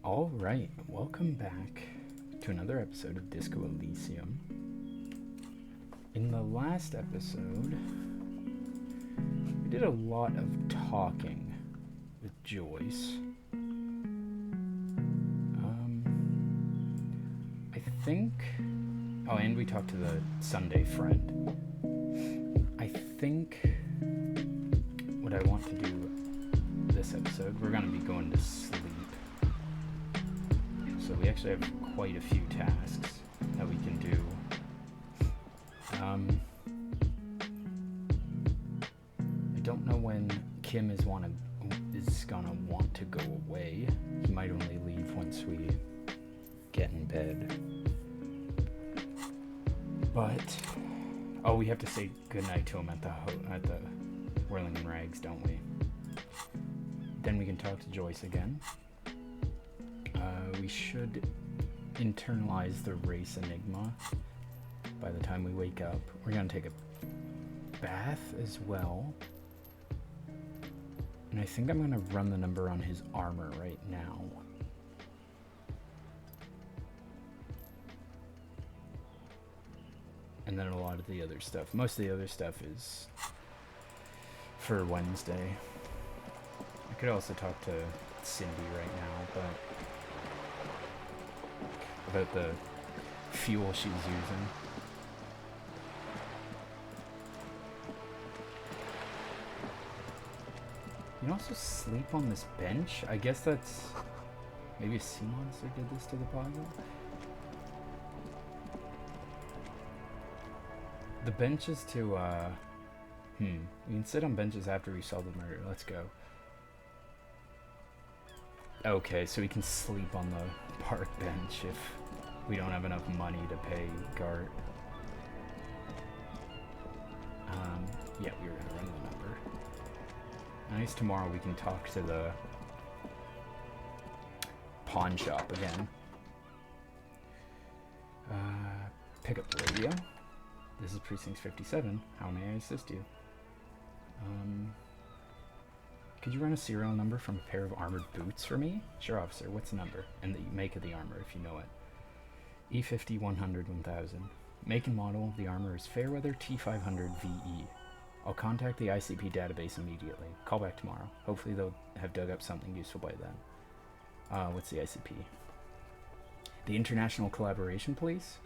Alright, welcome back to another episode of Disco Elysium. In the last episode, we did a lot of talking with Joyce. I think... Oh, and we talked to the Sunday friend. I think what I want to do this episode, we're going to be going to sleep. So we actually have quite a few tasks that we can do. I don't know when Kim is gonna want to go away. He might only leave once we get in bed. But we have to say goodnight to him at the Whirling in Rags, don't we? Then we can talk to Joyce again. We should internalize the race enigma by the time we wake up. We're going to take a bath as well. And I think I'm going to run the number on his armor right now. And then a lot of the other stuff. Most of the other stuff is for Wednesday. I could also talk to Cindy right now, but about the fuel she's using. You can also sleep on this bench. I guess that's... Maybe a sea monster did this to the puzzle. The bench is to, we can sit on benches after we solve the murder. Let's go. Okay, so we can sleep on the park bench if we don't have enough money to pay Gart. Yeah, we were gonna run the number. Nice, tomorrow we can talk to the pawn shop again. Pick up the radio. This is Precinct 57. How may I assist you? Could you run a serial number from a pair of armored boots for me? Sure, officer. What's the number? And the make of the armor, if you know it. E50 100 1000. Make and model of the armor is Fairweather T500 VE. I'll contact the ICP database immediately. Call back tomorrow. Hopefully they'll have dug up something useful by then. What's the ICP? The International Collaboration Police?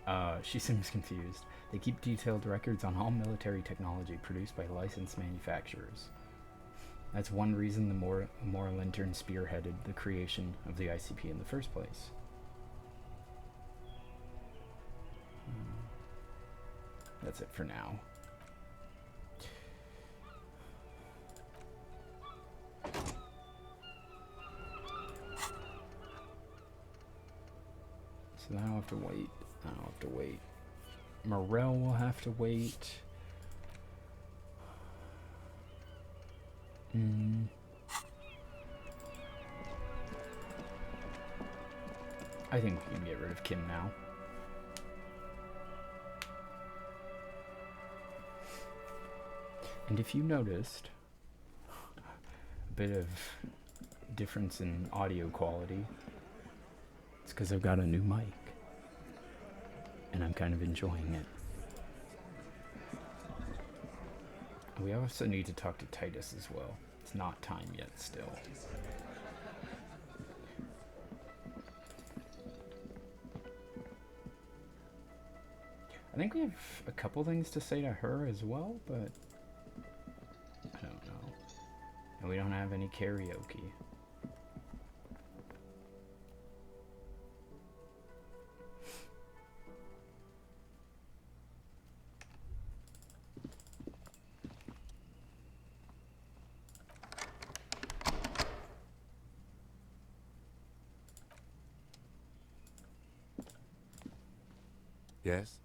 She seems confused. They keep detailed records on all military technology produced by licensed manufacturers. That's one reason the Moral Intern spearheaded the creation of the ICP in the first place. That's it for now. So now I'll have to wait. I'll have to wait. Morel will have to wait. I think we can get rid of Kim now. And if you noticed a bit of difference in audio quality, it's because I've got a new mic. And I'm kind of enjoying it. We also need to talk to Titus as well. It's not time yet still. I think we have a couple things to say to her as well, but I don't know. And we don't have any karaoke. Yes?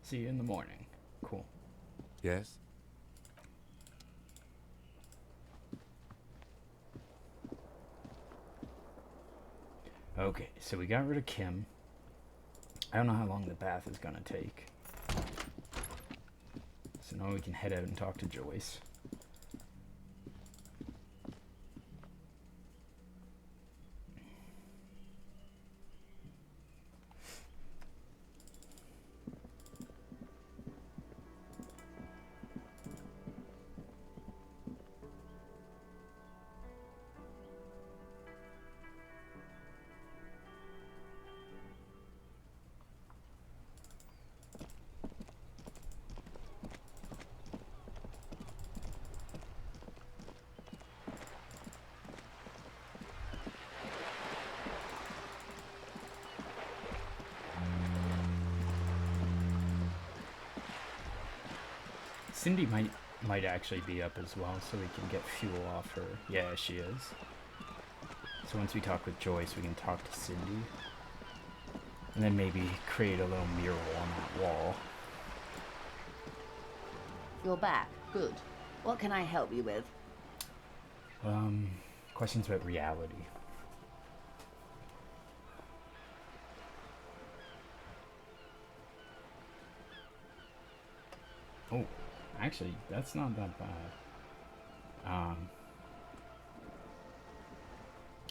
See you in the morning. Cool. Yes? Okay, so we got rid of Kim. I don't know how long the bath is gonna take. So now we can head out and talk to Joyce. Cindy might actually be up as well, so we can get fuel off her. Yeah, she is. So once we talk with Joyce, we can talk to Cindy. And then maybe create a little mural on that wall. You're back. Good. What can I help you with? Questions about reality. Oh, actually, that's not that bad.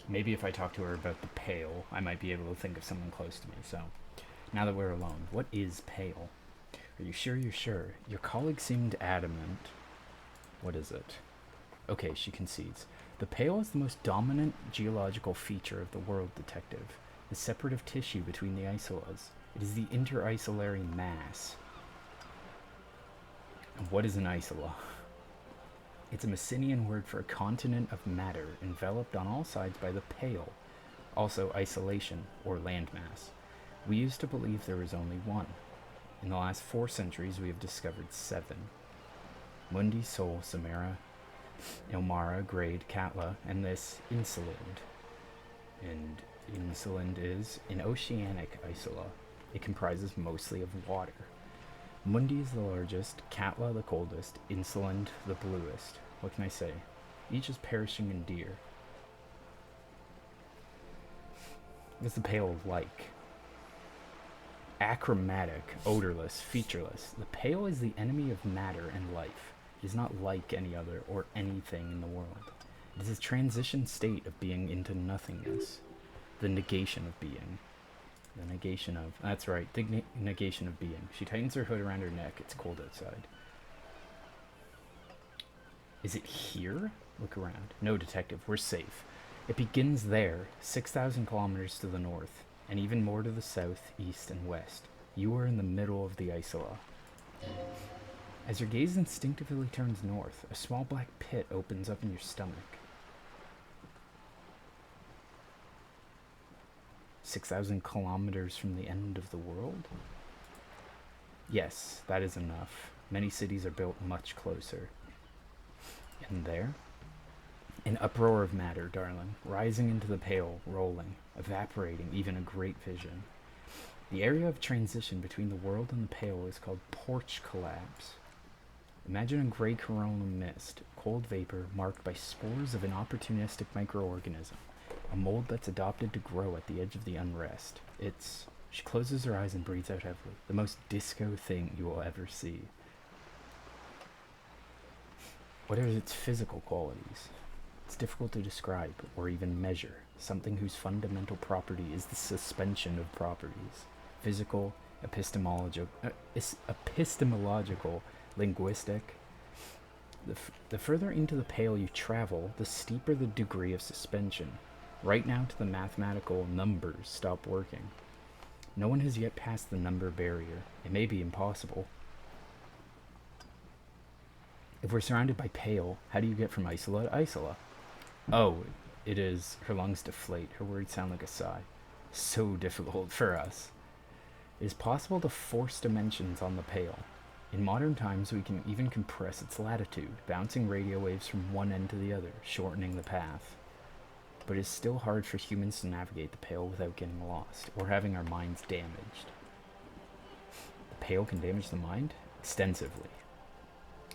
Maybe if I talk to her about the Pale, I might be able to think of someone close to me. So, now that we're alone, what is Pale? Are you sure you're sure? Your colleague seemed adamant. What is it? Okay, she concedes. The Pale is the most dominant geological feature of the world, detective. The separative tissue between the isolas. It is the inter-isolary mass. And what is an isola? It's a Messinian word for a continent of matter enveloped on all sides by the Pale, also isolation or landmass. We used to believe there was only one. In the last 4 centuries, we have discovered 7. Mundi, Sol, Samara, Ilmara, Grade, Katla, and this Insulind. And Insulind is an oceanic isola. It comprises mostly of water. Mundi is the largest, Katla the coldest, Insulind the bluest. What can I say? Each is perishing in deer. What is the Pale like? Achromatic, odorless, featureless. The Pale is the enemy of matter and life. It is not like any other or anything in the world. It is a transition state of being into nothingness. The negation of being. The negation of... That's right, the negation of being. She tightens her hood around her neck. It's cold outside. Is it here? Look around. No, detective, we're safe. It begins there, 6,000 kilometers to the north, and even more to the south, east, and west. You are in the middle of the isola. As your gaze instinctively turns north, a small black pit opens up in your stomach. 6,000 kilometers from the end of the world? Yes, that is enough. Many cities are built much closer. And there? An uproar of matter, darling, rising into the Pale, rolling, evaporating, even a great vision. The area of transition between the world and the Pale is called porch collapse. Imagine a gray coronal mist, cold vapor marked by spores of an opportunistic microorganism, a mold that's adopted to grow at the edge of the unrest. It's... She closes her eyes and breathes out heavily. The most disco thing you will ever see. What are its physical qualities? It's difficult to describe or even measure. Something whose fundamental property is the suspension of properties. Physical, epistemological, linguistic. The further into the Pale you travel, the steeper the degree of suspension. Right now to the mathematical numbers stop working. No one has yet passed the number barrier. It may be impossible. If we're surrounded by Pale, how do you get from isola to isola? Oh, it is... Her lungs deflate. Her words sound like a sigh. So difficult for us. It is possible to force dimensions on the Pale. In modern times, we can even compress its latitude, bouncing radio waves from one end to the other, shortening the path. But it is still hard for humans to navigate the Pale without getting lost, or having our minds damaged. The Pale can damage the mind? Extensively.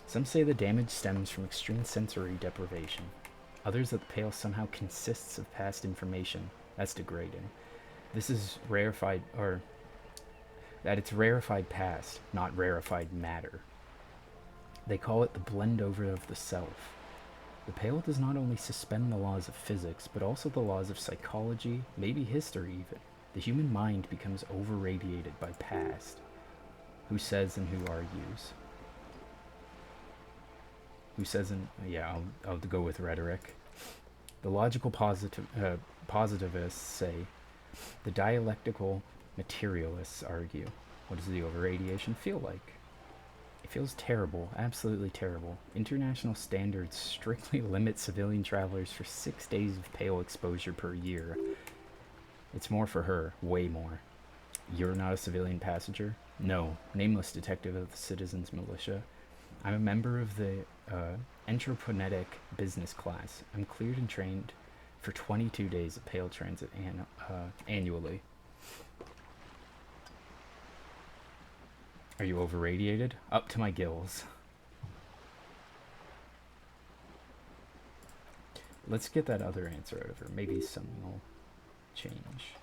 Some say the damage stems from extreme sensory deprivation. Others that the Pale somehow consists of past information. That's degrading. This is rarefied, or at its rarefied past, not rarefied matter. They call it the blend over of the self. The Pale does not only suspend the laws of physics, but also the laws of psychology, maybe history even. The human mind becomes over-radiated by past. Who says and who argues? Who says and... yeah, I'll go with rhetoric. The logical positivists say. The dialectical materialists argue. What does the over-radiation feel like? It feels terrible, absolutely terrible. International standards strictly limit civilian travelers for 6 days of pale exposure per year. It's more for her, way more. You're not a civilian passenger? No, nameless detective of the Citizens Militia. I'm a member of the Entroponetic business class. I'm cleared and trained for 22 days of pale transit annually. Are you over-radiated? Up to my gills. Let's get that other answer out of her. Maybe something will change.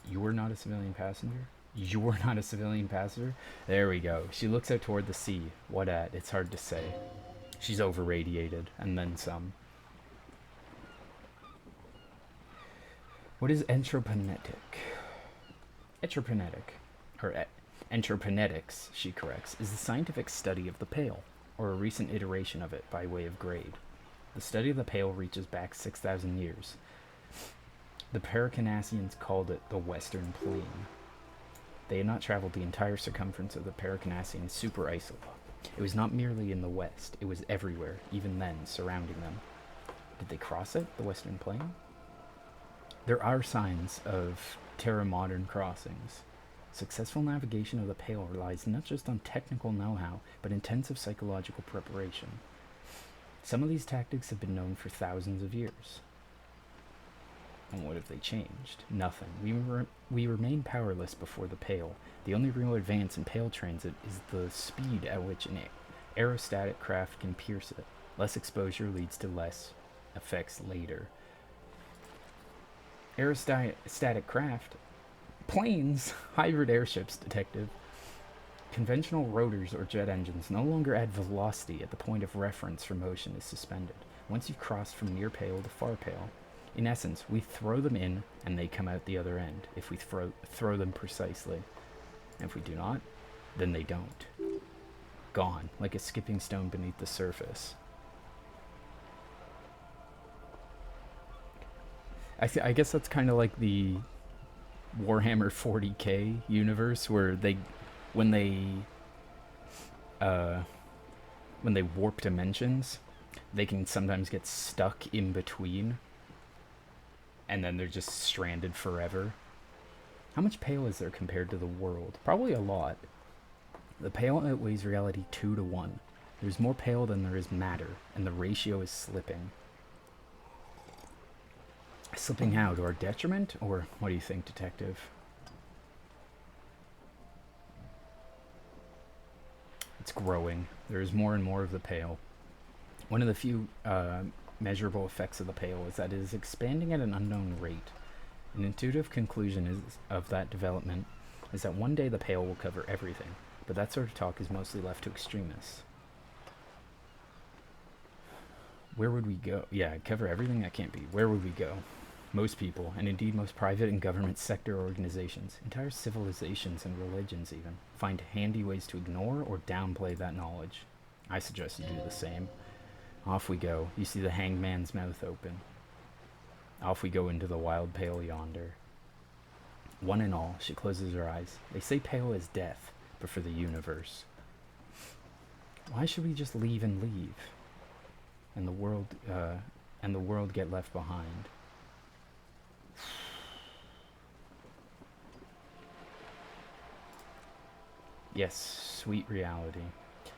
You were not a civilian passenger? You were not a civilian passenger? There we go. She looks out toward the sea. What at? It's hard to say. She's over-radiated, and then some. What is entroponetic? Entroponetics, she corrects, is the scientific study of the pale, or a recent iteration of it by way of grade. The study of the pale reaches back 6,000 years. The Paracanassians called it the Western Plain. They had not traveled the entire circumference of the Paracanassian super-isola. It was not merely in the west, it was everywhere, even then, surrounding them. Did they cross it, the Western Plain? There are signs of terra-modern crossings. Successful navigation of the Pale relies not just on technical know-how, but intensive psychological preparation. Some of these tactics have been known for thousands of years. And what have they changed? Nothing. We remain powerless before the Pale. The only real advance in Pale transit is the speed at which an aerostatic craft can pierce it. Less exposure leads to less effects later. Aerostatic craft? Planes! Hybrid airships, detective. Conventional rotors or jet engines no longer add velocity at the point of reference for motion is suspended. Once you've crossed from near Pale to far Pale, in essence, we throw them in and they come out the other end, if we throw them precisely. And if we do not, then they don't. Gone, like a skipping stone beneath the surface. I guess that's kind of like the Warhammer 40k universe, where when they warp dimensions, they can sometimes get stuck in between, and then they're just stranded forever. How much Pale is there compared to the world? Probably a lot. The Pale outweighs reality 2 to 1. There's more Pale than there is matter, and the ratio is slipping. Slipping how? To our detriment? Or what do you think, detective? It's growing. There's more and more of the Pale. One of the few measurable effects of the Pale is that it is expanding at an unknown rate. An intuitive conclusion of that development is that one day the Pale will cover everything, but that sort of talk is mostly left to extremists. Where would we go? Yeah, cover everything? That can't be. Where would we go? Most people, and indeed most private and government sector organizations, entire civilizations and religions even, find handy ways to ignore or downplay that knowledge. I suggest you do the same. Off we go. You see the hangman's mouth open. Off we go into the wild Pale yonder. One and all, she closes her eyes. They say Pale is death, but for the universe. Why should we just leave and leave? And the world get left behind? Yes, sweet reality.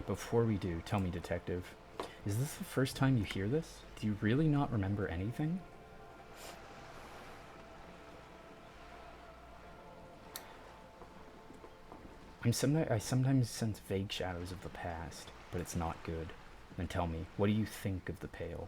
Before we do, tell me, detective, is this the first time you hear this? Do you really not remember anything? I sometimes sense vague shadows of the past, but it's not good. Then tell me, what do you think of the Pale?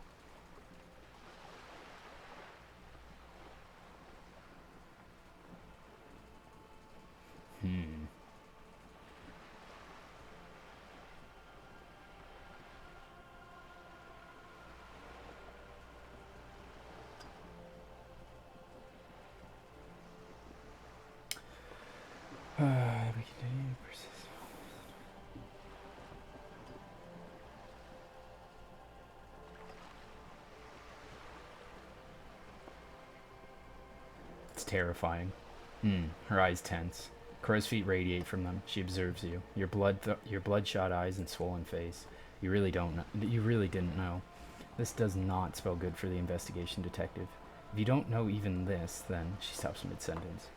It's terrifying. Her eyes tense. Crow's feet radiate from them. She observes you. Your bloodshot eyes and swollen face. You really don't know. You really didn't know. This does not spell good for the investigation detective. If you don't know even this, then she stops mid-sentence.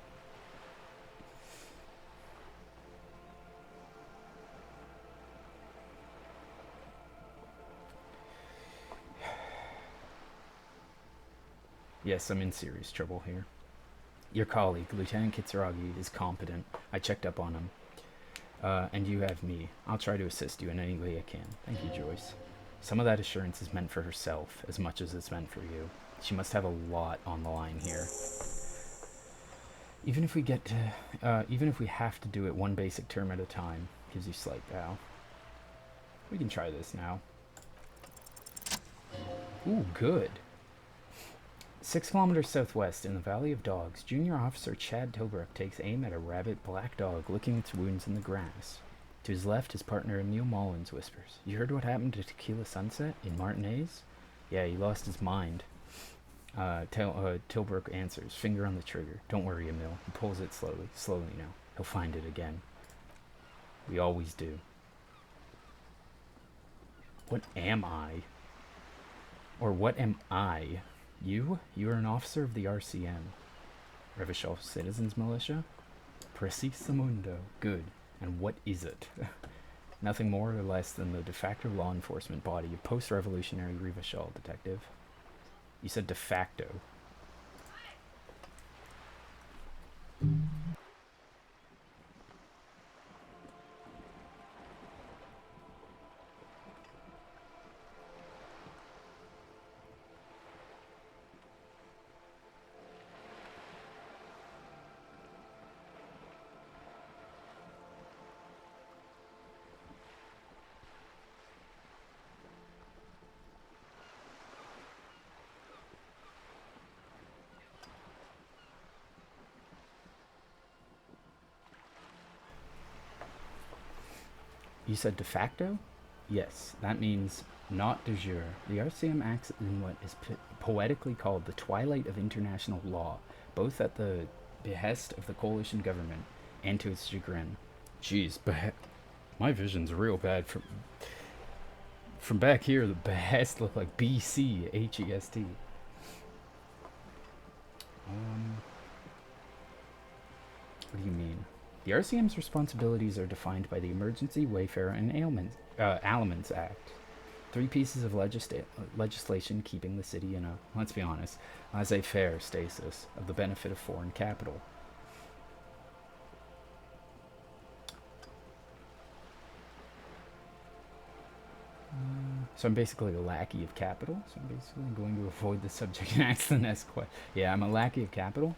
Yes, I'm in serious trouble here. Your colleague, Lieutenant Kitsuragi, is competent. I checked up on him. And you have me. I'll try to assist you in any way I can. Thank you, Joyce. Some of that assurance is meant for herself as much as it's meant for you. She must have a lot on the line here. Even if we have to do it one basic term at a time, gives you slight bow. We can try this now. Ooh, good. 6 kilometers southwest in the Valley of Dogs, Junior Officer Chad Tilbrook takes aim at a rabid black dog licking its wounds in the grass. To his left, his partner Emil Mullins whispers, "You heard what happened to Tequila Sunset in Martinez?" "Yeah, he lost his mind." Tilbrook answers, finger on the trigger. "Don't worry, Emil. He pulls it slowly now. He'll find it again. We always do." What am I? Or what am I? You are an officer of the RCM. Revachol Citizens Militia? Precisamundo. Good. And what is it? Nothing more or less than the de facto law enforcement body of post-revolutionary Revachol, detective. You said de facto. You said de facto? Yes, that means not de jure. The RCM acts in what is poetically called the twilight of international law, both at the behest of the coalition government and to its chagrin. Jeez, my vision's real bad. From back here, the behest looked like BCHEST. What do you mean? The RCM's responsibilities are defined by the Emergency, Wayfarer, and Aliments Act. 3 pieces of legislation keeping the city in a, let's be honest, laissez-faire stasis of the benefit of foreign capital. So I'm basically a lackey of capital. So I'm basically going to avoid the subject and ask the next question. Yeah, I'm a lackey of capital.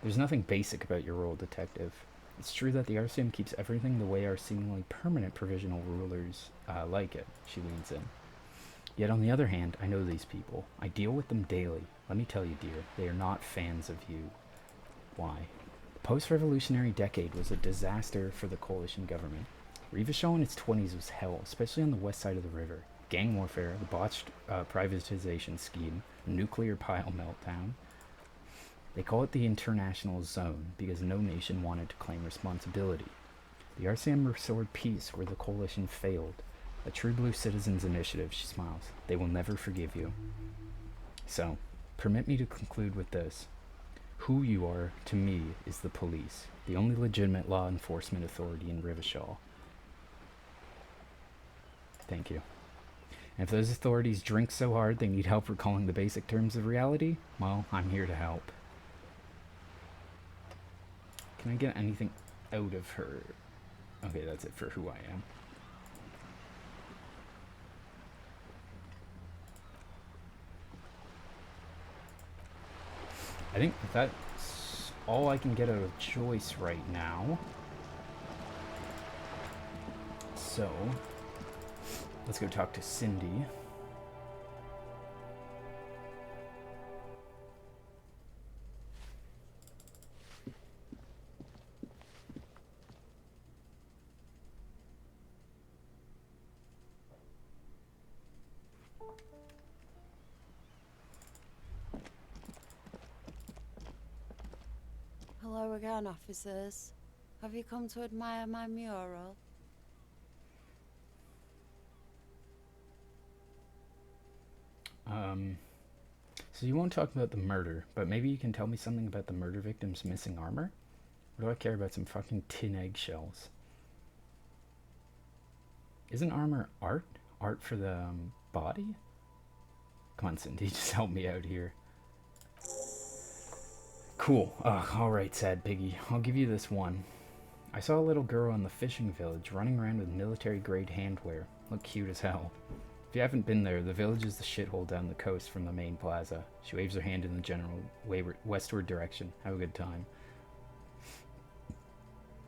There's nothing basic about your role, detective. It's true that the RCM keeps everything the way our seemingly permanent provisional rulers like it. She leans in. Yet on the other hand, I know these people. I deal with them daily. Let me tell you, dear, they are not fans of you. Why? The post-revolutionary decade was a disaster for the coalition government. Revachol in its 20s was hell, especially on the west side of the river. Gang warfare, the botched privatization scheme, nuclear pile meltdown. They call it the international zone because no nation wanted to claim responsibility. The RCM restored peace where the coalition failed. A true blue citizens initiative, she smiles. They will never forgive you. So, permit me to conclude with this. Who you are, to me, is the police, the only legitimate law enforcement authority in Revachol. Thank you. And if those authorities drink so hard they need help recalling the basic terms of reality, well, I'm here to help. Can I get anything out of her? Okay, that's it for who I am. I think that's all I can get out of Joyce right now. So, let's go talk to Cindy. Hello again, officers. Have you come to admire my mural? So you won't talk about the murder, but maybe you can tell me something about the murder victim's missing armor? What do I care about some fucking tin eggshells? Isn't armor art? Art for the body? Come on, Cindy, just help me out here. Cool. Alright, sad piggy. I'll give you this one. I saw a little girl in the fishing village running around with military-grade handwear. Looked cute as hell. If you haven't been there, the village is the shithole down the coast from the main plaza. She waves her hand in the general westward direction. Have a good time.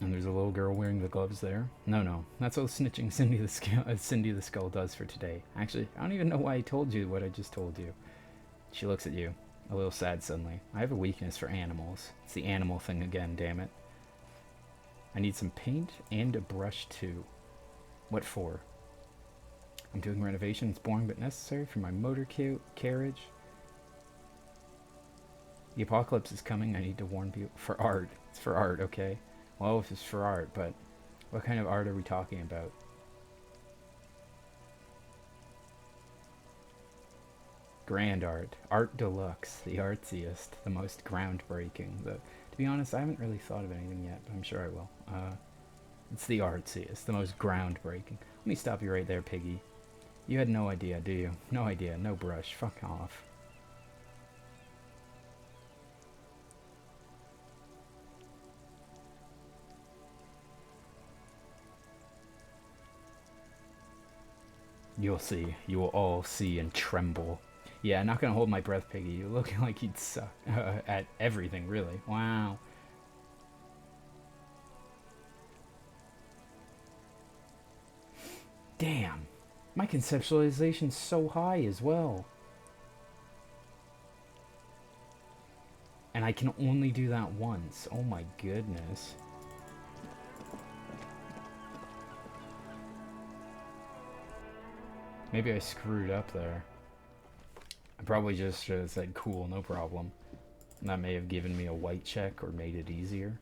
And there's a little girl wearing the gloves there. No. That's all snitching Cindy the Skull does for today. Actually, I don't even know why I told you what I just told you. She looks at you, a little sad suddenly. I have a weakness for animals. It's the animal thing again, damn it. I need some paint and a brush too. What for? I'm doing renovations, boring but necessary for my motor carriage. The apocalypse is coming, I need to warn people. For art. It's for art, okay? Well, if it's for art, but what kind of art are we talking about? Grand art. Art deluxe. The artsiest. The most groundbreaking. To be honest, I haven't really thought of anything yet, but I'm sure I will. It's the artsiest. The most groundbreaking. Let me stop you right there, piggy. You had no idea, do you? No idea. No brush. Fuck off. You'll see. You will all see and tremble. Yeah, not gonna hold my breath, piggy. You're looking like you'd suck at everything, really. Wow. Damn. My conceptualization's so high as well. And I can only do that once. Oh my goodness. Maybe I screwed up there. I probably just should have said cool, no problem. And that may have given me a white check or made it easier.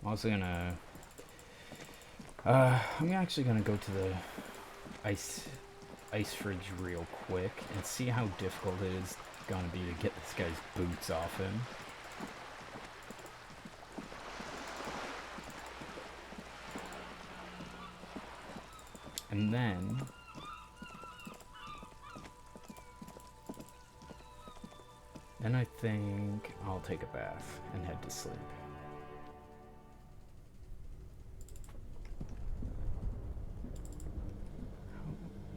I'm also gonna I'm actually gonna go to the ice fridge real quick and see how difficult it is gonna be to get this guy's boots off him. And then I think I'll take a bath and head to sleep.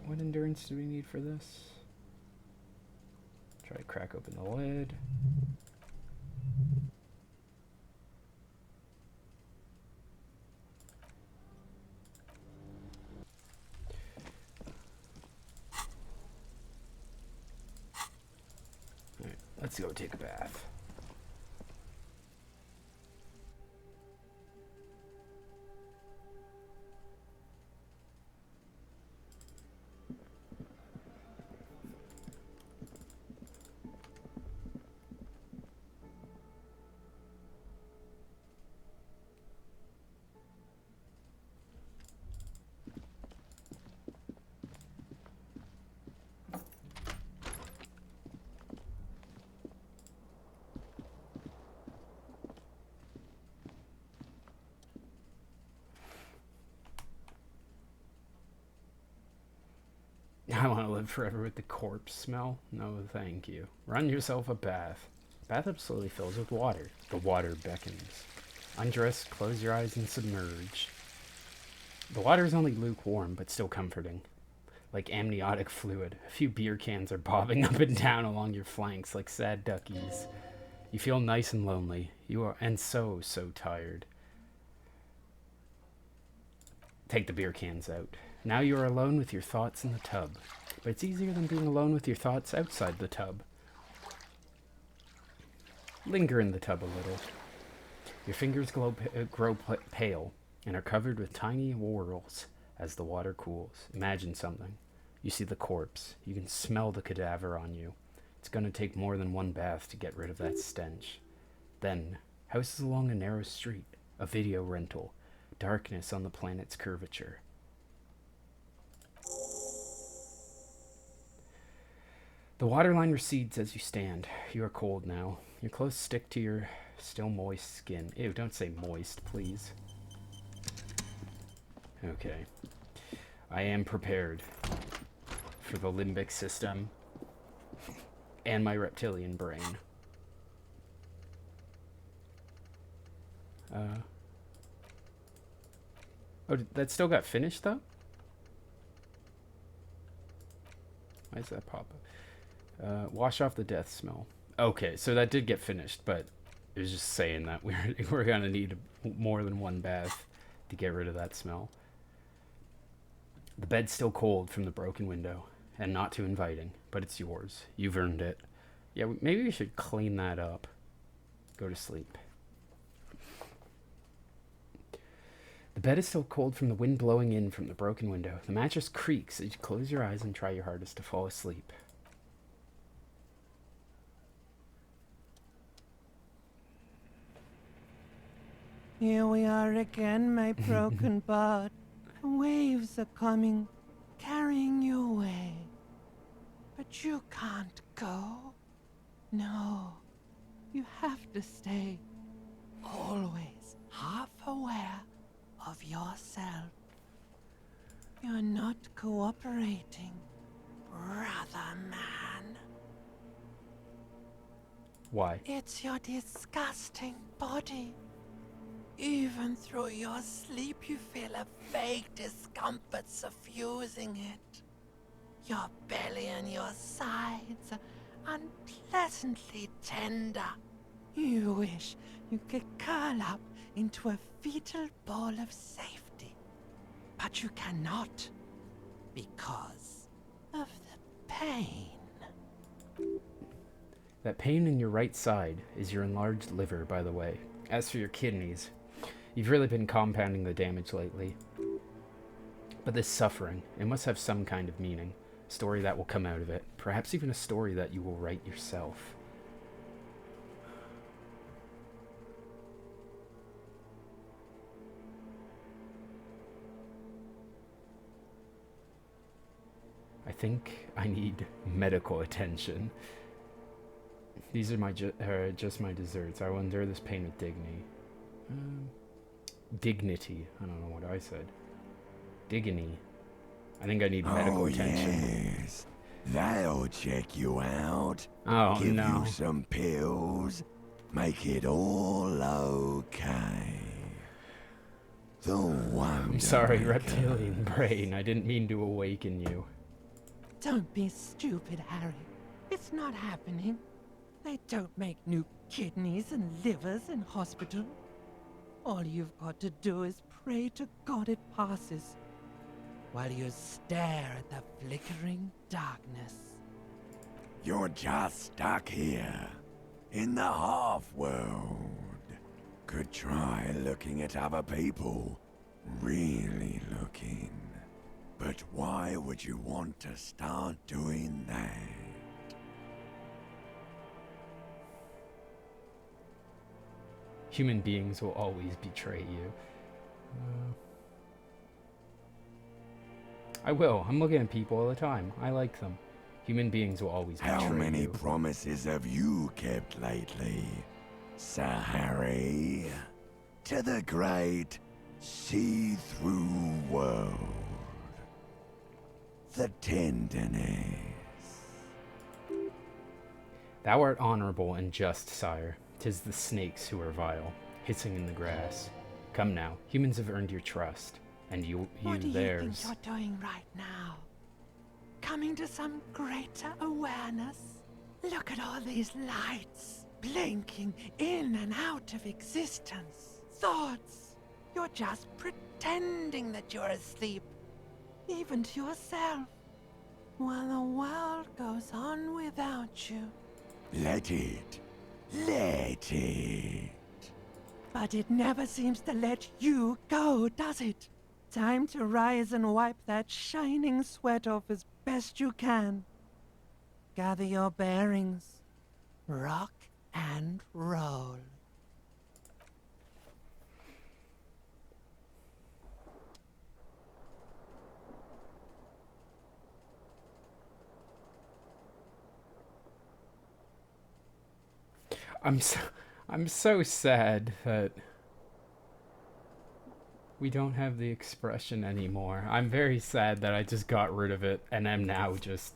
What endurance do we need for this? Try to crack open the lid. Alright, let's go take a bath. I want to live forever with the corpse smell. No, thank you. Run yourself a bath. Bathtub slowly fills with water. The water beckons. Undress, close your eyes, and submerge. The water is only lukewarm, but still comforting. Like amniotic fluid, a few beer cans are bobbing up and down along your flanks like sad duckies. You feel nice and lonely. You are, and so tired. Take the beer cans out. Now you are alone with your thoughts in the tub. But it's easier than being alone with your thoughts outside the tub. Linger in the tub a little. Your fingers grow pale and are covered with tiny whorls as the water cools. Imagine something. You see the corpse. You can smell the cadaver on you. It's going to take more than one bath to get rid of that stench. Then, houses along a narrow street, a video rental, darkness on the planet's curvature. The waterline recedes as you stand. You are cold now. Your clothes stick to your still moist skin. Ew, don't say moist, please. Okay. I am prepared for the limbic system and my reptilian brain. Oh, that still got finished, though? Why does that pop up? Wash off the death smell. Okay, so that did get finished, but it was just saying that we're gonna need more than one bath to get rid of that smell. The bed's still cold from the broken window, and not too inviting, but it's yours. You've earned it. Yeah, maybe we should clean that up. Go to sleep. The bed is still cold from the wind blowing in from the broken window. The mattress creaks as you close your eyes and try your hardest to fall asleep. Here we are again, my broken bud. The waves are coming, carrying you away. But you can't go. No, you have to stay. Always half aware of yourself. You're not cooperating, brother man. Why? It's your disgusting body. Even through your sleep, you feel a vague discomfort suffusing it. Your belly and your sides are unpleasantly tender. You wish you could curl up into a fetal ball of safety. But you cannot, because of the pain. That pain in your right side is your enlarged liver, by the way. As for your kidneys, you've really been compounding the damage lately. But this suffering, it must have some kind of meaning. A story that will come out of it. Perhaps even a story that you will write yourself. I think I need medical attention. These are my just my desserts. I will endure this pain with dignity. Dignity. I don't know what I said. Dignity. I think I need medical attention. Yes. They'll check you out. Oh, give no. you some pills. Make it all okay. The Wonder I'm sorry, Maker. reptilian brain. I didn't mean to awaken you. Don't be stupid, Harry. It's not happening. They don't make new kidneys and livers in hospital. All you've got to do is pray to God it passes, while you stare at the flickering darkness. You're just stuck here, in the half-world. Could try looking at other people. Really looking. But why would you want to start doing that? Human beings will always betray you. I will. I'm looking at people all the time. I like them. Human beings will always betray you. How many promises have you kept lately, Sir Harry? To the great see-through world. The tenderness. Thou art honorable and just, sire. 'Tis the snakes who are vile, hissing in the grass. Come now, humans have earned your trust, and you What do you theirs. think you're doing right now? Coming to some greater awareness? Look at all these lights, blinking in and out of existence. Thoughts. You're just pretending that you're asleep, even to yourself, while the world goes on without you. Let it. Let it. But it never seems to let you go, does it? Time to rise and wipe that shining sweat off as best you can. Gather your bearings. Rock and roll. I'm so sad that we don't have the expression anymore. I'm very sad that I just got rid of it and am now just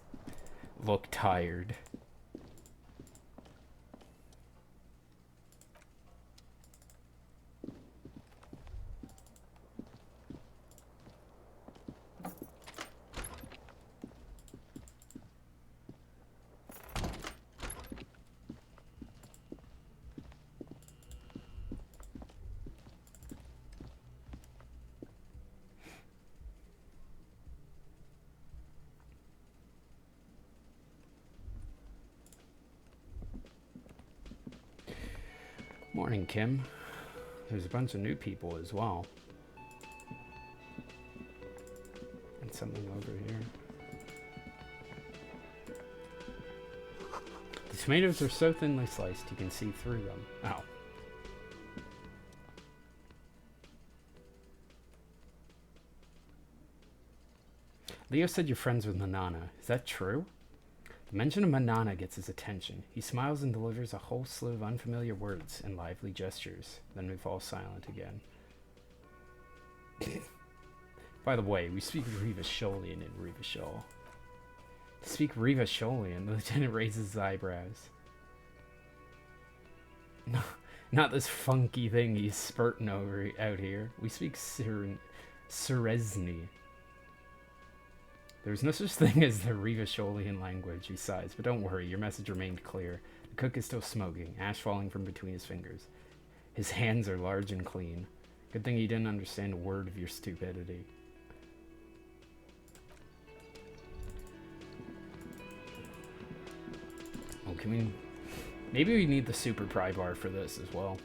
look tired. Morning, Kim. There's a bunch of new people as well. And something over here. The tomatoes are so thinly sliced you can see through them. Ow. Leo said you're friends with Manana. Is that true? The mention of Manana gets his attention. He smiles and delivers a whole slew of unfamiliar words and lively gestures. Then we fall silent again. By the way, we speak Revacholian in Revachol. To speak Revacholian, the lieutenant raises his eyebrows. No, not this funky thing he's spurting over out here. We speak Serezny. There's no such thing as the Revacholian language, he sighs, but don't worry, your message remained clear. The cook is still smoking, ash falling from between his fingers. His hands are large and clean. Good thing he didn't understand a word of your stupidity. Oh, can we... Maybe we need the super pry bar for this as well.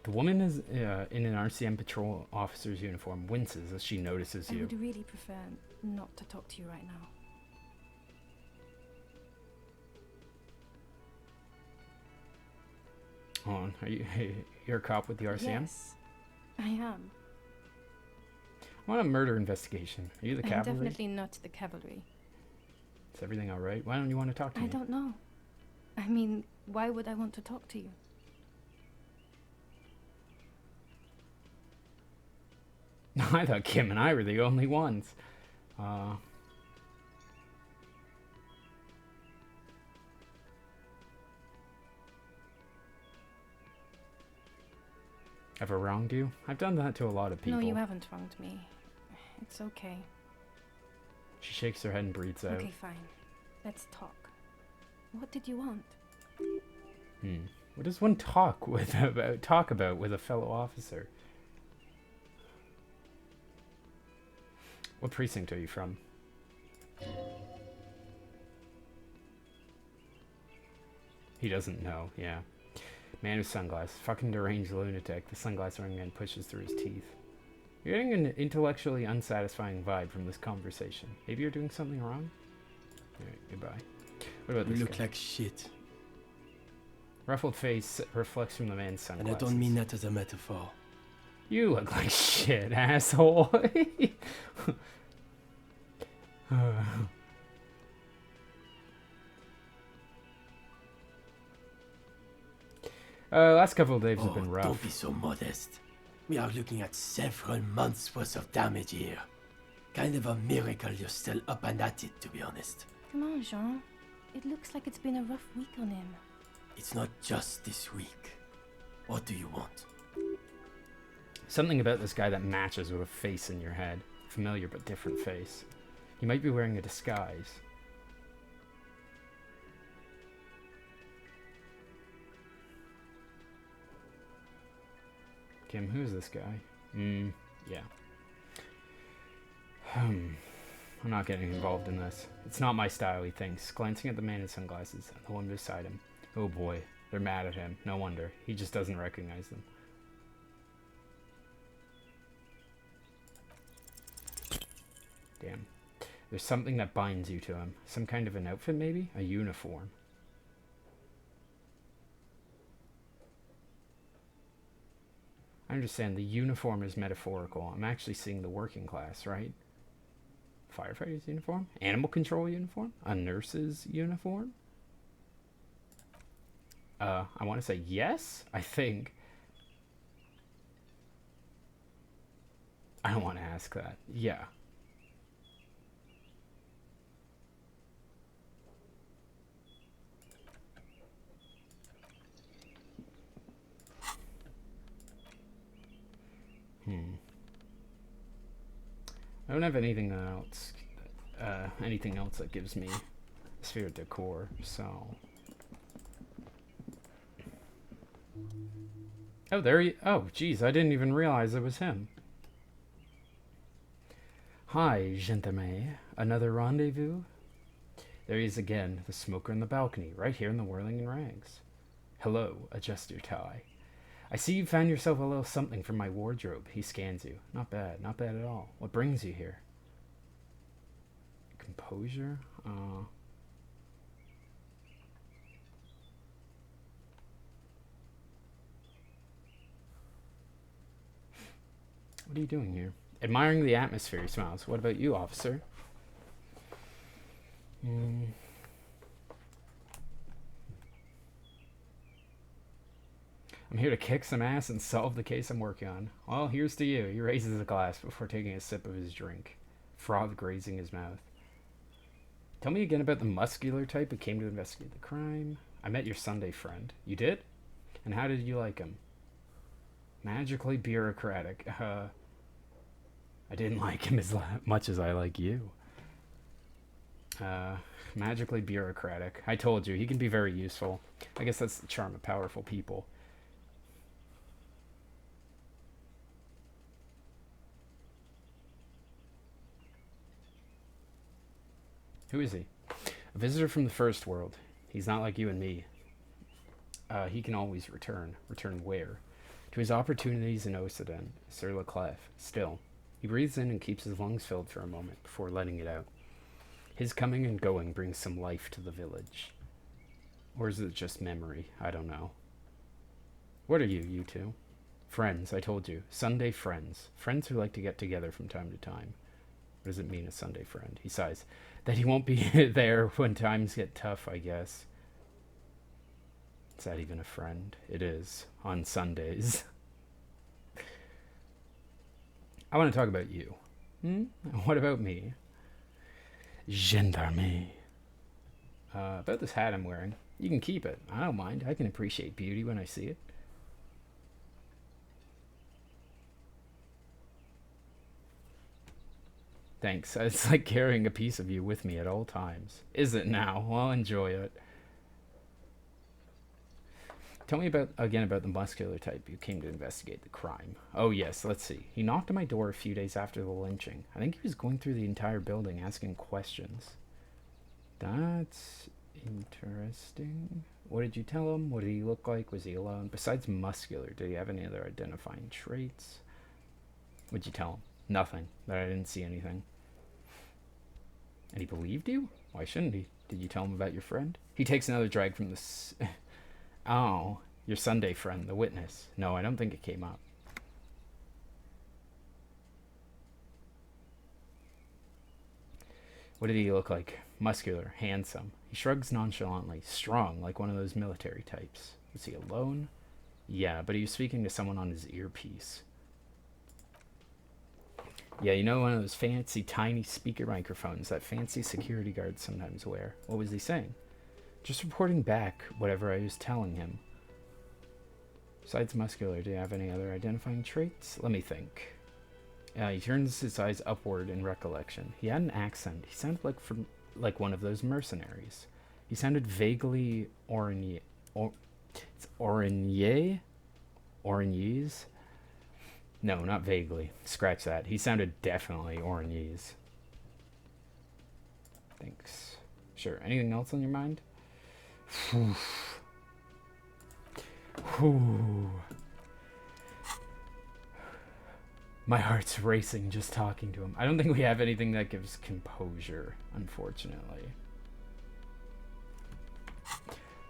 The woman is in an RCM patrol officer's uniform winces as she notices you. I would really prefer not to talk to you right now. Hold on, you're a cop with the RCM? Yes, I am. I want a murder investigation. Are you the I'm cavalry? definitely not the cavalry. Is everything alright? Why don't you want to talk to me? I don't know. I mean, why would I want to talk to you? I thought Kim and I were the only ones. Ever wronged you? I've done that to a lot of people. No, you haven't wronged me. It's okay. She shakes her head and breathes out. Okay, fine. Let's talk. What did you want? What does one talk about with a fellow officer? What precinct are you from? He doesn't know, yeah. Man with sunglasses. Fucking deranged lunatic. The sunglass wearing man pushes through his teeth. You're getting an intellectually unsatisfying vibe from this conversation. Maybe you're doing something wrong? Alright, goodbye. What about this You look guy? like shit. Ruffled face reflects from the man's sunglasses. And I don't mean that as a metaphor. You look like shit, asshole. Last couple of days have been rough. Don't be so modest. We are looking at several months worth of damage here. Kind of a miracle you're still up and at it, to be honest. Come on, Jean. It looks like it's been a rough week on him. It's not just this week. What do you want? Something about this guy that matches with a face in your head. Familiar but different face. He might be wearing a disguise. Kim, who's this guy? Yeah. I'm not getting involved in this. It's not my style, he thinks, glancing at the man in sunglasses and the one beside him. Oh boy, they're mad at him. No wonder. He just doesn't recognize them. Damn. There's something that binds you to him. Some kind of an outfit, maybe? A uniform. I understand the uniform is metaphorical. I'm actually seeing the working class, right? Firefighter's uniform? Animal control uniform? A nurse's uniform? I want to say yes, I think. I don't want to ask that. Yeah. I don't have anything else that gives me sphere of decor, so. Oh, there he. Oh, geez, I didn't even realize it was him. Hi, gentlemen. Another rendezvous? There he is again, the smoker in the balcony, right here in the whirling in rags. Hello, adjust your tie. I see you found yourself a little something from my wardrobe. He scans you. Not bad at all. What brings you here? Composure? What are you doing here? Admiring the atmosphere, he smiles. What about you, officer? I'm here to kick some ass and solve the case I'm working on. Well, here's to you. He raises a glass before taking a sip of his drink, froth grazing his mouth. Tell me again about the muscular type who came to investigate the crime. I met your Sunday friend. You did? And how did you like him? Magically bureaucratic. I didn't like him as much as I like you. Magically bureaucratic. I told you, he can be very useful. I guess that's the charm of powerful people. Who is he? A visitor from the first world. He's not like you and me. He can always return. Return where? To his opportunities in Occident, Sur la Clef. Still, he breathes in and keeps his lungs filled for a moment before letting it out. His coming and going brings some life to the village. Or is it just memory? I don't know. What are you two? Friends, I told you. Sunday friends. Friends who like to get together from time to time. What does it mean, a Sunday friend? He sighs. That he won't be there when times get tough, I guess. Is that even a friend? It is. On Sundays. I want to talk about you. What about me? Gendarme. About this hat I'm wearing. You can keep it. I don't mind. I can appreciate beauty when I see it. Thanks. It's like carrying a piece of you with me at all times. Is it now? Well, enjoy it. Tell me again about the muscular type you came to investigate the crime. Oh yes, let's see. He knocked on my door a few days after the lynching. I think he was going through the entire building asking questions. That's interesting. What did you tell him? What did he look like? Was he alone? Besides muscular, did he have any other identifying traits? What'd you tell him? Nothing. That I didn't see anything. And he believed you? Why shouldn't he? Did you tell him about your friend? He takes another drag from the... Oh, your Sunday friend, the witness. No, I don't think it came up. What did he look like? Muscular, handsome. He shrugs nonchalantly. Strong, like one of those military types. Was he alone? Yeah, but he was speaking to someone on his earpiece. Yeah, you know, one of those fancy, tiny speaker microphones that fancy security guards sometimes wear. What was he saying? Just reporting back whatever I was telling him. Besides muscular, do you have any other identifying traits? Let me think. He turns his eyes upward in recollection. He had an accent. He sounded like one of those mercenaries. He sounded vaguely Orignies? No, not vaguely. Scratch that. He sounded definitely Orangese. Thanks. Sure. Anything else on your mind? Whew. Whew. My heart's racing just talking to him. I don't think we have anything that gives composure, unfortunately.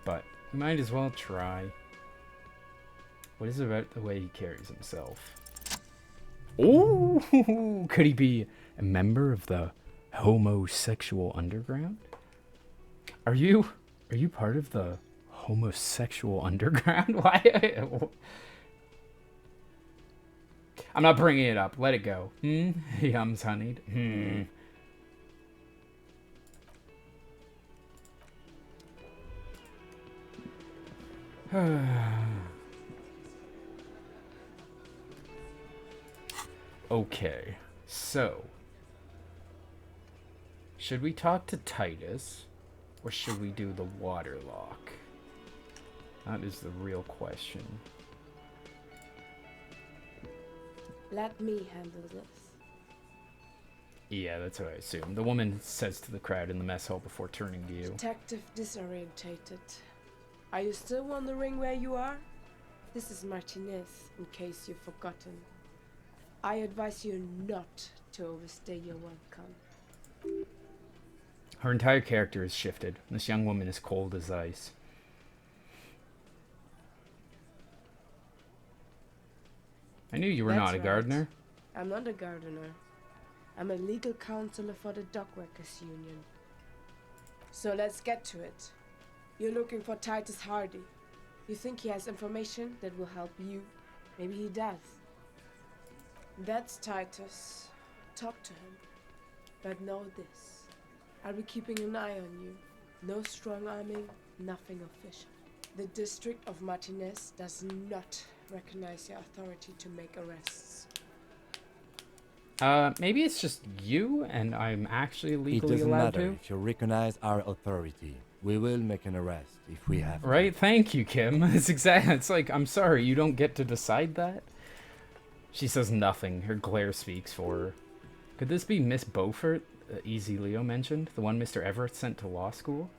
But we might as well try. What is it about the way he carries himself? Oh, could he be a member of the homosexual underground? Are you part of the homosexual underground? Why? I'm not bringing it up. Let it go. He hums honeyed. Okay, so should we talk to Titus or should we do the water lock? That is the real question. Let me handle this. Yeah, that's what I assume. The woman says to the crowd in the mess hall before turning to you. Detective disorientated. Are you still wondering where you are? This is Martinez, in case you've forgotten. I advise you not to overstay your welcome. Her entire character is shifted. This young woman is cold as ice. I knew you were not a gardener. I'm not a gardener. I'm a legal counselor for the Dockworkers Union. So let's get to it. You're looking for Titus Hardie. You think he has information that will help you? Maybe he does. That's Titus. Talk to him. But know this. I'll be keeping an eye on you. No strong-arming, nothing official. The district of Martinez does not recognize your authority to make arrests. Maybe it's just you and I'm actually legally It doesn't allowed matter to? if you recognize our authority. We will make an arrest if we have to. Right? Thank you, Kim. It's like, I'm sorry, you don't get to decide that? She says nothing. Her glare speaks for her. Could this be Miss Beaufort, Easy Leo mentioned? The one Mr. Everett sent to law school?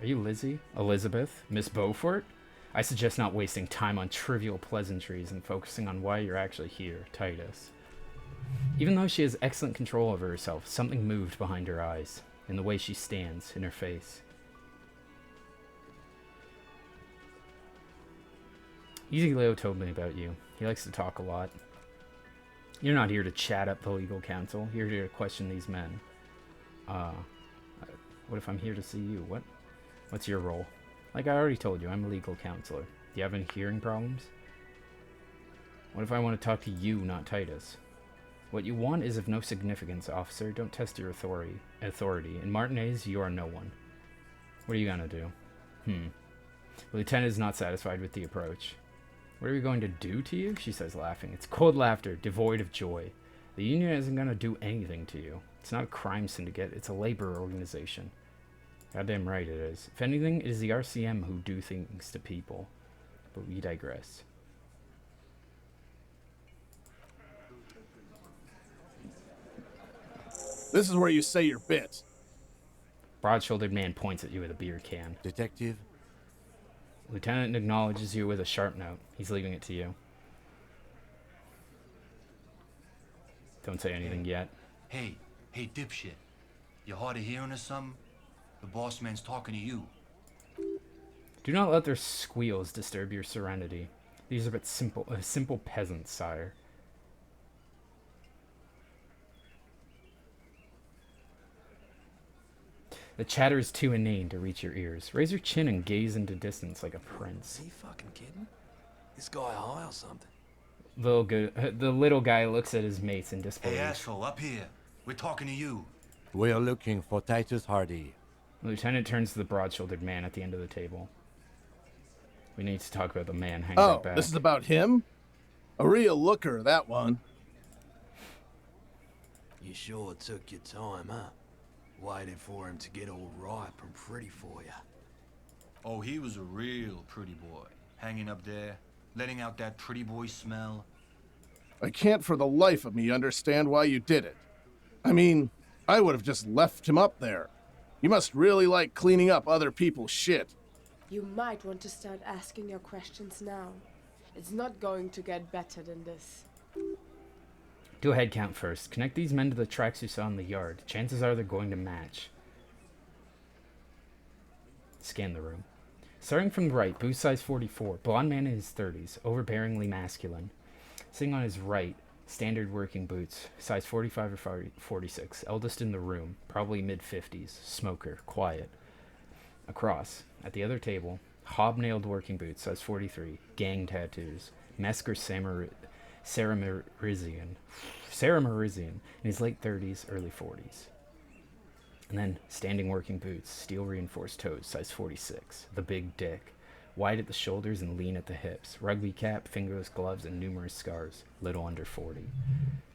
Are you Lizzie? Elizabeth? Miss Beaufort? I suggest not wasting time on trivial pleasantries and focusing on why you're actually here, Titus. Even though she has excellent control over herself, something moved behind her eyes, in the way she stands, in her face. Easy Leo told me about you. He likes to talk a lot. You're not here to chat up the legal counsel. You're here to question these men. What if I'm here to see you? What's your role? Like I already told you, I'm a legal counselor. Do you have any hearing problems? What if I want to talk to you, not Titus? What you want is of no significance, officer. Don't test your authority. In Martinez, you are no one. What are you gonna do? The lieutenant is not satisfied with the approach. What are we going to do to you? She says, laughing. It's cold laughter, devoid of joy. The union isn't gonna do anything to you. It's not a crime syndicate. It's a labor organization. Goddamn right it is. If anything, it is the RCM who do things to people. But we digress. This is where you say your bit. Broad-shouldered man points at you with a beer can. Detective? Lieutenant acknowledges you with a sharp note. He's leaving it to you. Don't say anything yet. Hey, dipshit. You hard of hearing or something? The boss man's talking to you. Do not let their squeals disturb your serenity. These are but simple peasants, sire. The chatter is too inane to reach your ears. Raise your chin and gaze into distance like a prince. Is he fucking kidding? This guy high or something? The little guy looks at his mates in disbelief. Hey, asshole, up here. We're talking to you. We are looking for Titus Hardie. The lieutenant turns to the broad-shouldered man at the end of the table. We need to talk about the man hanging out back. This is about him? A real looker, that one. You sure took your time, huh? Waiting for him to get all ripe and pretty for you. Oh, he was a real pretty boy. Hanging up there, letting out that pretty boy smell. I can't for the life of me understand why you did it. I mean, I would have just left him up there. You must really like cleaning up other people's shit. You might want to start asking your questions now. It's not going to get better than this. Do a head count first. Connect these men to the tracks you saw in the yard. Chances are they're going to match. Scan the room. Starting from the right, boots size 44. Blonde man in his 30s. Overbearingly masculine. Sitting on his right, standard working boots. Size 45 or 46. Eldest in the room. Probably mid-50s. Smoker. Quiet. Across, at the other table, hobnailed working boots. Size 43. Gang tattoos. Mesker Sarah Merizian in his late 30s, early 40s. And then standing working boots, steel reinforced toes, size 46. The big dick, wide at the shoulders and lean at the hips. Rugby cap, fingerless gloves, and numerous scars. Little under 40.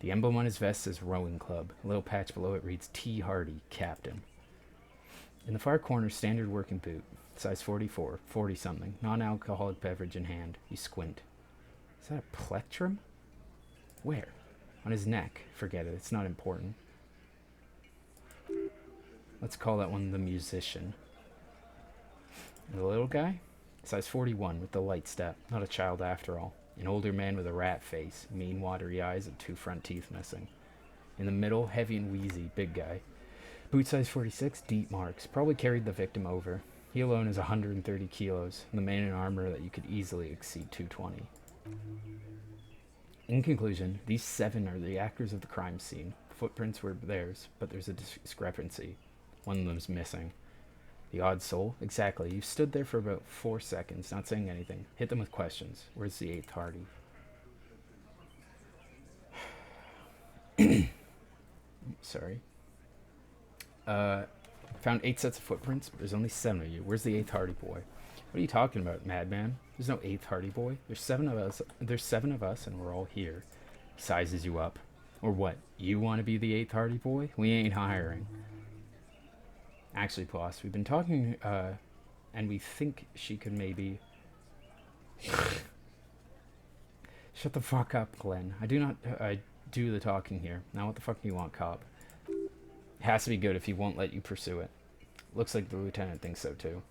The emblem on his vest says Rowing Club. A little patch below it reads T. Hardie, Captain. In the far corner, standard working boot, size 44, 40-something, non-alcoholic beverage in hand. You squint. Is that a plectrum? Where? On his neck. Forget it. It's not important. Let's call that one the musician. And the little guy? Size 41 with the light step. Not a child after all. An older man with a rat face, mean watery eyes, and 2 front teeth missing. In the middle, heavy and wheezy, big guy. Boot size 46, deep marks. Probably carried the victim over. He alone is 130 kilos, and the man in armor that you could easily exceed 220. In conclusion, these 7 are the actors of the crime scene. Footprints were theirs, but there's a discrepancy. One of them's missing. The odd soul? Exactly. You stood there for about 4 seconds, not saying anything. Hit them with questions. Where's the 8th Hardie? Sorry. Found 8 sets of footprints, but there's only 7 of you. Where's the 8th Hardie boy? What are you talking about, madman? There's no 8th Hardie boy. There's 7 of us. There's 7 of us, and we're all here. He sizes you up. Or what? You want to be the 8th Hardie boy? We ain't hiring. Actually, boss, we've been talking, and we think she could maybe... Shut the fuck up, Glenn. I do not do the talking here. Now what the fuck do you want, cop? It has to be good if he won't let you pursue it. Looks like the lieutenant thinks so, too.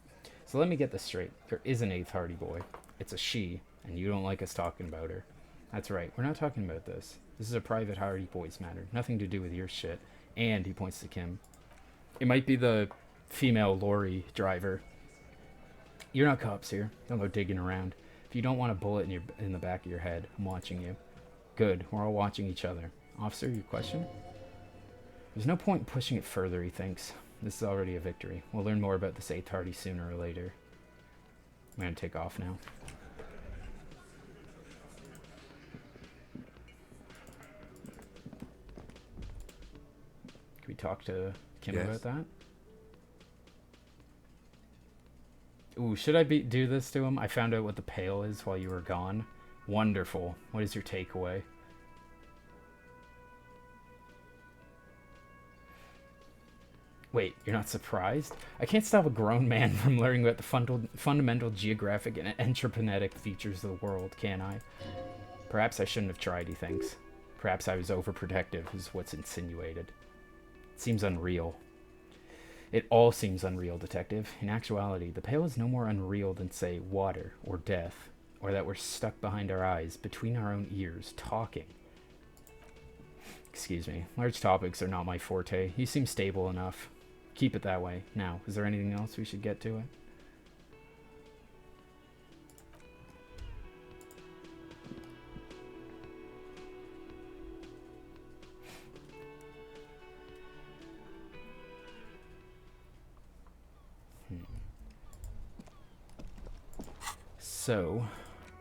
So let me get this straight. There is an 8th Hardie boy. It's a she, and you don't like us talking about her. That's right. We're not talking about this. This is a private Hardie Boys matter. Nothing to do with your shit. And he points to Kim. It might be the female lorry driver. You're not cops here. Don't go digging around. If you don't want a bullet in the back of your head, I'm watching you. Good. We're all watching each other. Officer, your question? There's no point in pushing it further, he thinks. This is already a victory. We'll learn more about this 8th Hardie sooner or later. I'm gonna take off now. Can we talk to Kim about that? Ooh, should I do this to him? I found out what the pail is while you were gone. Wonderful. What is your takeaway? Wait, you're not surprised? I can't stop a grown man from learning about the fundamental geographic and anthroponetic features of the world, can I? Perhaps I shouldn't have tried, he thinks. Perhaps I was overprotective, is what's insinuated. It seems unreal. It all seems unreal, detective. In actuality, the pail is no more unreal than, say, water, or death, or that we're stuck behind our eyes, between our own ears, talking. Excuse me. Large topics are not my forte. You seem stable enough. Keep it that way. Now, is there anything else we should get to it? So,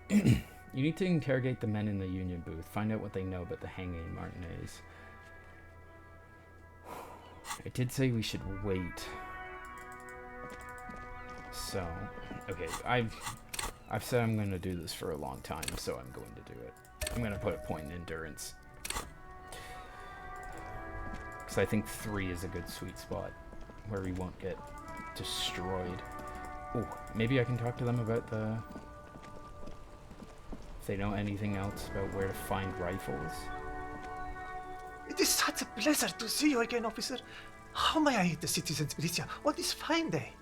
you need to interrogate the men in the union booth. Find out what they know about the hanging in Martinez. I did say we should wait. So, okay, I've said I'm going to do this for a long time, so I'm going to do it. I'm going to put a point in endurance. Because I think 3 is a good sweet spot. where we won't get destroyed. Oh, maybe I can talk to them about the... if they know anything else about where to find rifles. It is such a pleasure to see you again, officer. How may I aid the citizens, Militia, on this fine day?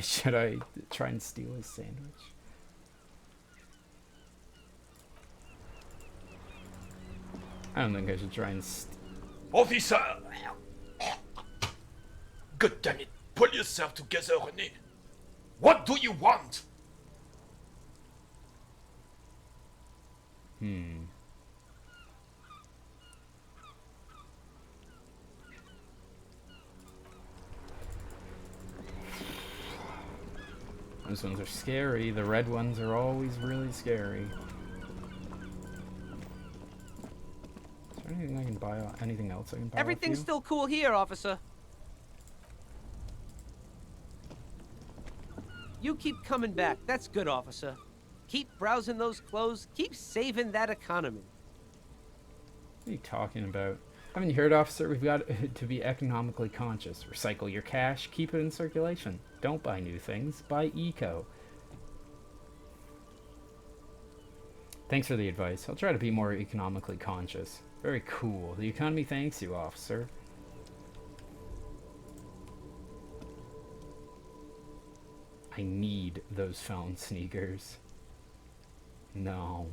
Should I try and steal his sandwich? I don't think I should try and Officer! God damn it, pull yourself together, René. What do you want? Those ones are scary. The red ones are always really scary. Is there anything I can buy? Anything else I can buy? Everything's still cool here, officer. You keep coming back. That's good, officer. Keep browsing those clothes. Keep saving that economy. What are you talking about? Haven't you heard, officer? We've got to be economically conscious. Recycle your cash. Keep it in circulation. Don't buy new things. Buy eco. Thanks for the advice. I'll try to be more economically conscious. Very cool. The economy thanks you, officer. I need those found sneakers. No.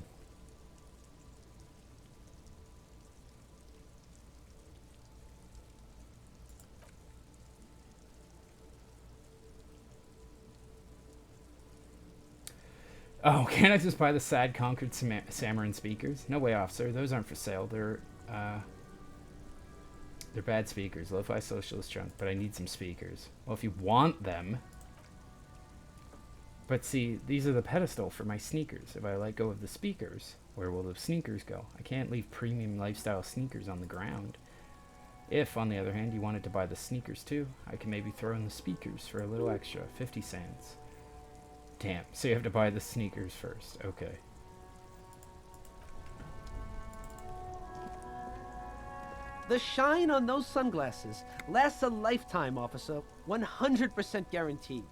Oh, can't I just buy the sad conquered Samarin speakers? No way, officer. Those aren't for sale. They're bad speakers. Lo-fi socialist junk, but I need some speakers. Well, if you want them... But see, these are the pedestal for my sneakers. If I let go of the speakers, where will the sneakers go? I can't leave premium lifestyle sneakers on the ground. If, on the other hand, you wanted to buy the sneakers too, I can maybe throw in the speakers for a little extra, 50 cents. Damn, so you have to buy the sneakers first. Okay. The shine on those sunglasses lasts a lifetime, officer. 100% guaranteed.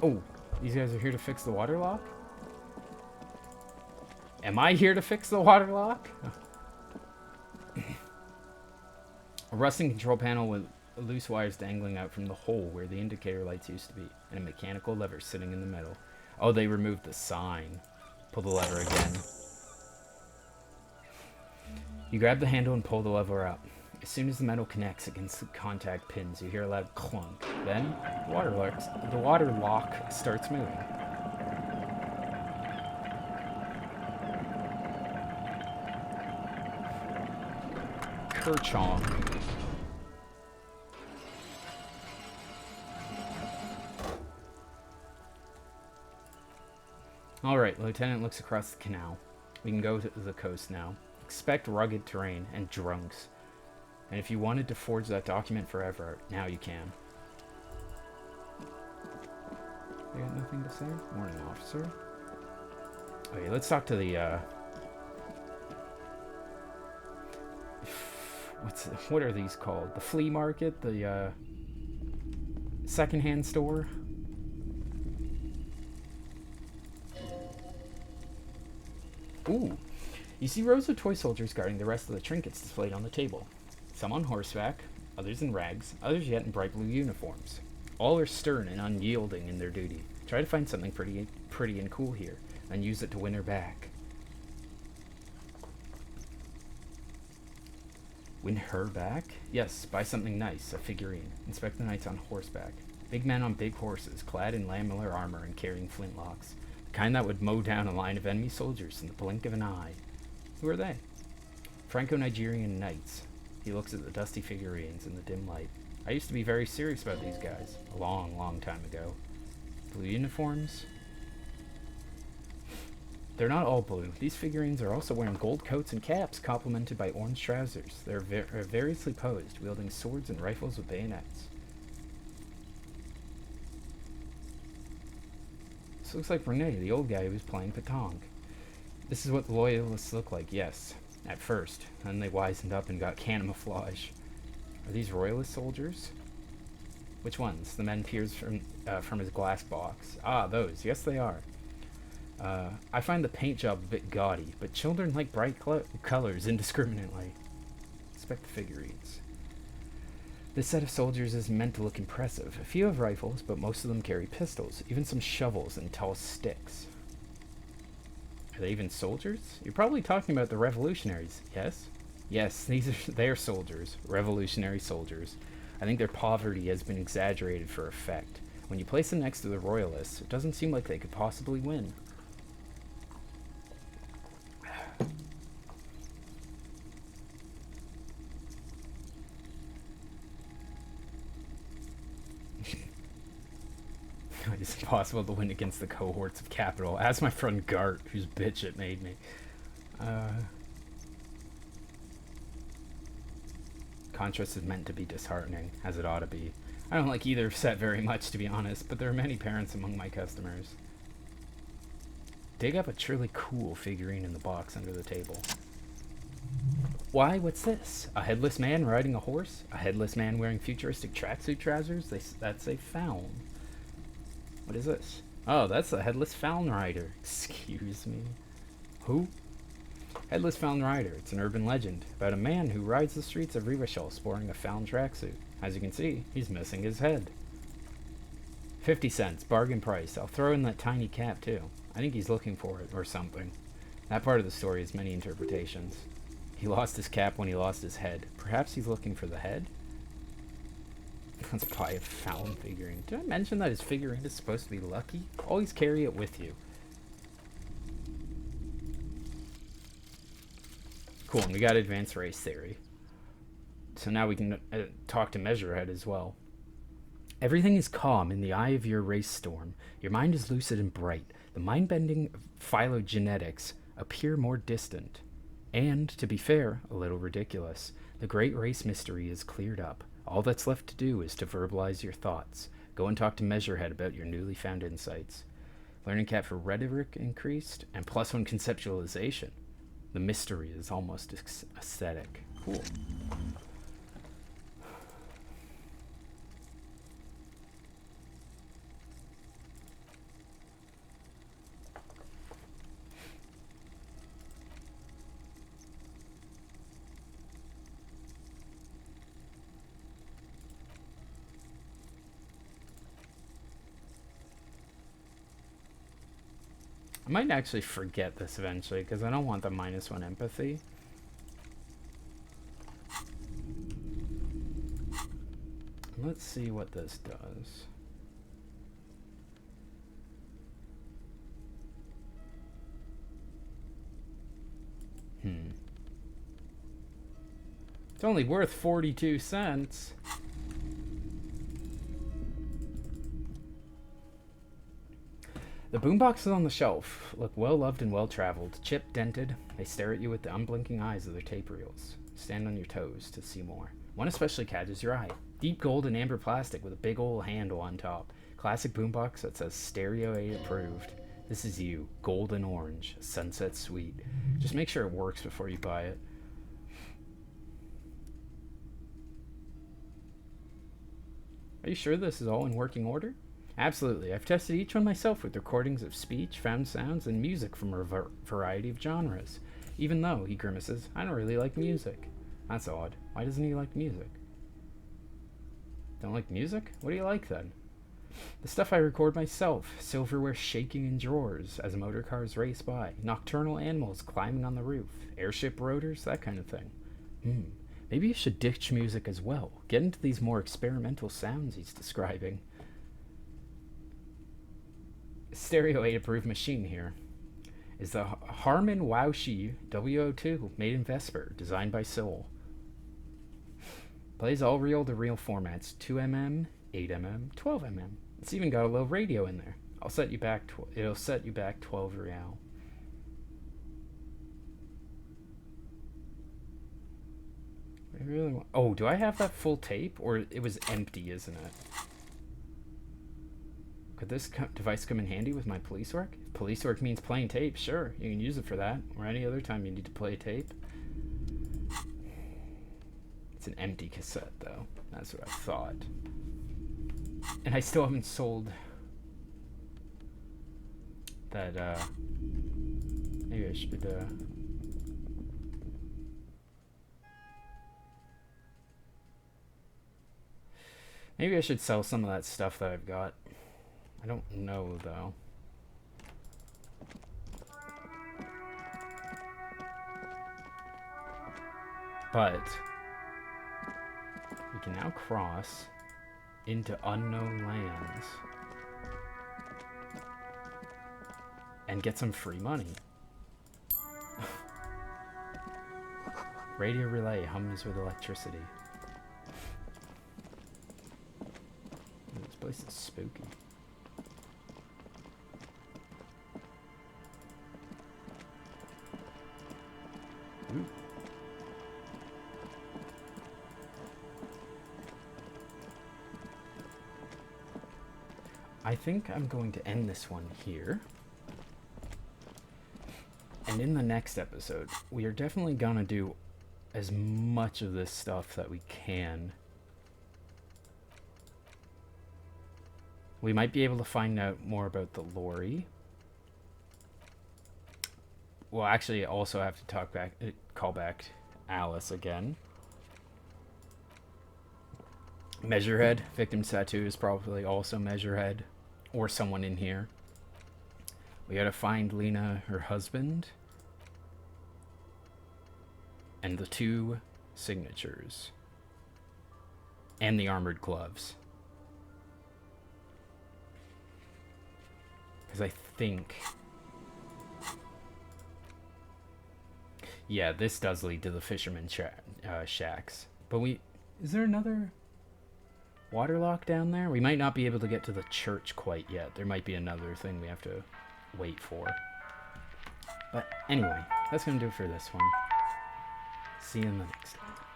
Oh, these guys are here to fix the water lock? Am I here to fix the water lock? A rusting control panel with loose wires dangling out from the hole where the indicator lights used to be, and a mechanical lever sitting in the middle. Oh, they removed the sign. Pull the lever again. You grab the handle and pull the lever up. As soon as the metal connects against the contact pins, you hear a loud clunk. Then, the water lock starts moving. Kerchong. Alright, Lieutenant looks across the canal. We can go to the coast now. Expect rugged terrain and drunks. And if you wanted to forge that document forever, now you can. You got nothing to say? Morning, officer. Okay, let's talk to the, what are these called? The flea market? The, secondhand store? Ooh. You see rows of toy soldiers guarding the rest of the trinkets displayed on the table. Some on horseback, others in rags, others yet in bright blue uniforms. All are stern and unyielding in their duty. Try to find something pretty and cool here, and use it to win her back. Win her back? Yes, buy something nice, a figurine. Inspect the knights on horseback. Big men on big horses, clad in lamellar armor and carrying flintlocks. The kind that would mow down a line of enemy soldiers in the blink of an eye. Who are they? Franco-Nigerian knights. He looks at the dusty figurines in the dim light. I used to be very serious about these guys. A long, long time ago. Blue uniforms? They're not all blue. These figurines are also wearing gold coats and caps, complemented by orange trousers. They're variously posed, wielding swords and rifles with bayonets. This looks like Rene, the old guy who was playing petanque. This is what the loyalists look like, yes. At first. Then they wisened up and got camouflage. Are these royalist soldiers? Which ones? The men peers from his glass box. Ah, those. Yes, they are. I find the paint job a bit gaudy, but children like bright colors indiscriminately. Inspect the figurines. This set of soldiers is meant to look impressive. A few have rifles, but most of them carry pistols, even some shovels and tall sticks. Are they even soldiers? You're probably talking about the revolutionaries, yes? Yes, they are soldiers. Revolutionary soldiers. I think their poverty has been exaggerated for effect. When you place them next to the royalists, it doesn't seem like they could possibly win. It's impossible to win against the cohorts of capital. Ask my friend Gart, whose bitch it made me. Contrast is meant to be disheartening, as it ought to be. I don't like either set very much, to be honest, but there are many parents among my customers. Dig up a truly cool figurine in the box under the table. Why, what's this? A headless man riding a horse? A headless man wearing futuristic tracksuit trousers? That's a faun. What is this? Oh, that's a headless faun rider. Excuse me. Who? Headless faun rider. It's an urban legend about a man who rides the streets of Rivachol sporting a faun tracksuit. As you can see, he's missing his head. 50 cents, bargain price. I'll throw in that tiny cap too. I think he's looking for it, or something. That part of the story has many interpretations. He lost his cap when he lost his head. Perhaps he's looking for the head? Let's buy a faun figurine. Did I mention that his figurine is supposed to be lucky? Always carry it with you. Cool, and we got advanced race theory. So now we can talk to Measurehead as well. Everything is calm in the eye of your race storm. Your mind is lucid and bright. The mind-bending phylogenetics appear more distant. And, to be fair, a little ridiculous. The great race mystery is cleared up. All that's left to do is to verbalize your thoughts. Go and talk to Measurehead about your newly found insights. Learning cap for rhetoric increased, and +1 conceptualization. The mystery is almost aesthetic. Cool. I might actually forget this eventually, because I don't want the -1 empathy. Let's see what this does. It's only worth 42 cents. The boomboxes on the shelf look well-loved and well-traveled, chip-dented. They stare at you with the unblinking eyes of their tape reels. Stand on your toes to see more. One especially catches your eye. Deep gold and amber plastic with a big old handle on top. Classic boombox that says Stereo 8 approved. This is you, golden orange, sunset sweet. Just make sure it works before you buy it. Are you sure this is all in working order? Absolutely. I've tested each one myself with recordings of speech, found sounds, and music from a variety of genres. Even though, he grimaces, I don't really like music. That's odd. Why doesn't he like music? Don't like music? What do you like then? The stuff I record myself. Silverware shaking in drawers as motor cars race by. Nocturnal animals climbing on the roof. Airship rotors, that kind of thing. Maybe you should ditch music as well. Get into these more experimental sounds he's describing. Stereo 8 approved machine here is the Harman Waushi W02 made in Vesper, designed by Soul. Plays all reel-to-reel formats, 2mm, 8mm, 12mm. It's even got a little radio in there. It'll set you back 12 real. I really want, oh, do I have that full tape? Or it was empty, isn't it? Could this device come in handy with my police work? If police work means playing tape, sure, you can use it for that, or any other time you need to play tape. It's an empty cassette, though. That's what I thought. And I still haven't sold that, maybe I should, maybe I should sell some of that stuff that I've got. I don't know, though. But we can now cross into unknown lands and get some free money. Radio relay hums with electricity. This place is spooky. Ooh. I think I'm going to end this one here. And in the next episode, we are definitely gonna do as much of this stuff that we can. We might be able to find out more about the lorry. We'll actually also have to call back Alice again. Measurehead, victim's tattoo is probably also Measurehead, or someone in here. We gotta find Lena, her husband, and the 2 signatures, and the armored gloves. Because I think, yeah, this does lead to the fisherman shacks. But is there another waterlock down there? We might not be able to get to the church quite yet. There might be another thing we have to wait for. But anyway, that's gonna do it for this one. See you in the next one.